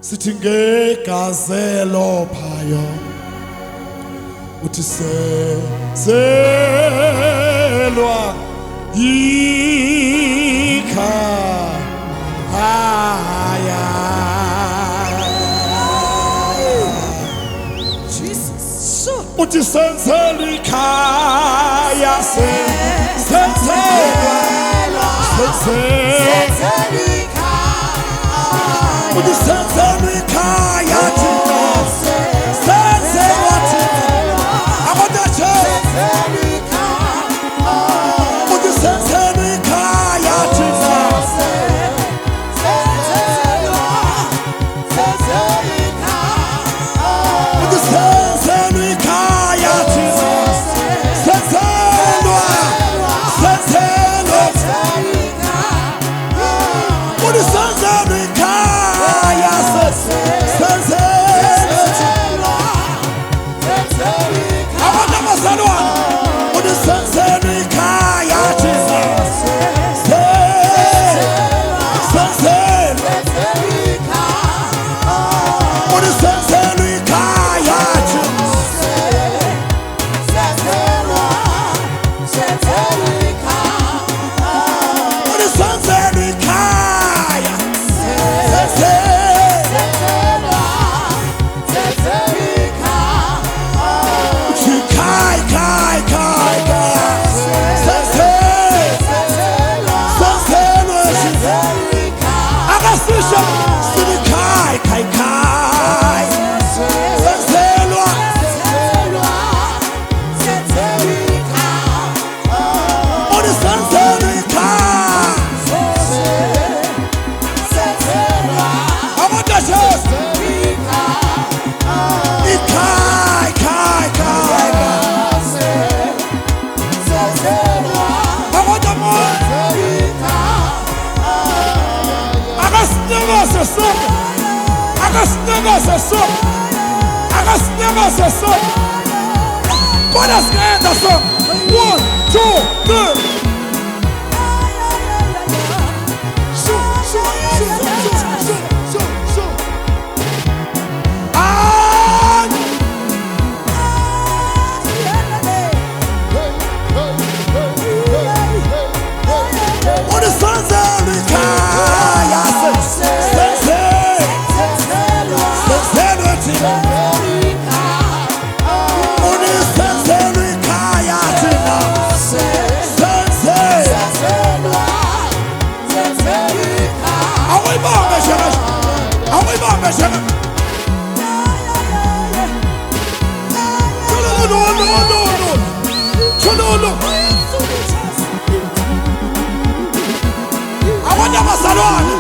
sithi ngegazelo phayo uthi senzelwa yikhaya. Jesus. Uthi senzelwikhaya, senzelwa uthi senzelwikhaya thina, senzelwa thina abodache, uthi senzelwikhaya thina, uthi senzelwikhaya thina, senzelwa, senzelwa, uthi senzelwikhaya, senzelwa, abantu abazalwane, uthi senzelwikhaya thina, senzelwa, uthi senzelwikhaya thina, uthi senzelwikhaya, uthi khai, khai, khai, khai, senzelwa, akasisho sithi khai, khai, khai, senzelwa, uthi senzelwikhaya, abodache, ikhaya, khai, khai, abodamoya, akasinyakase sonke, akasinyakase sonke, akasinyakase sonke, bona singayenza sonke. 1, 2, 3. Uthi senzelwikhaya, senzelwa thina, uthi senzelwikhaya thina, senzelwa. Awuyibambe shaka, awuyibambe shaka. Chululu. Abantu abazalwane,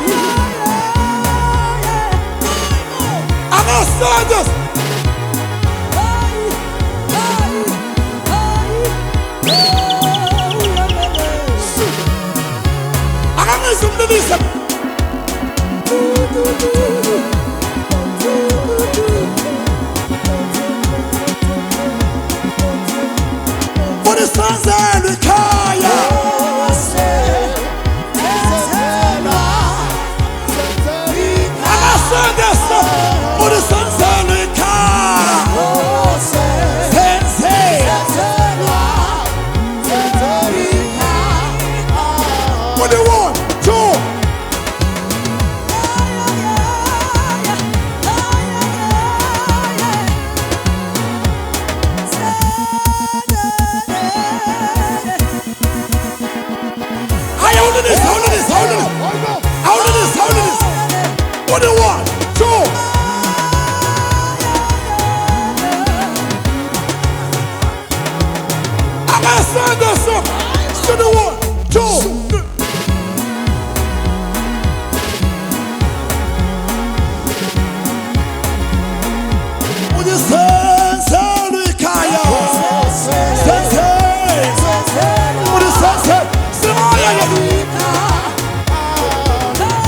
abasendes, akangizwa umlilise. Uthi senzelwikhaya, akasendes, uthi senzelwikhaya, uthi 1, 2. Hold this, hold this, hold this, hold this, hold this. What do you want? 2. I'm gonna send this up. To the 1, 2. What you senzelwikhaya, what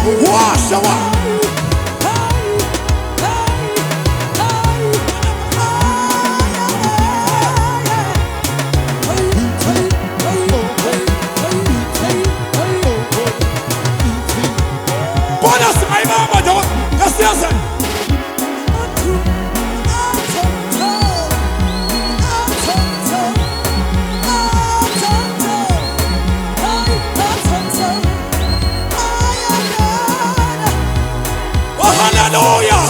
you wash away. Bonus, my mama, don't. Yes, yes. Hallelujah.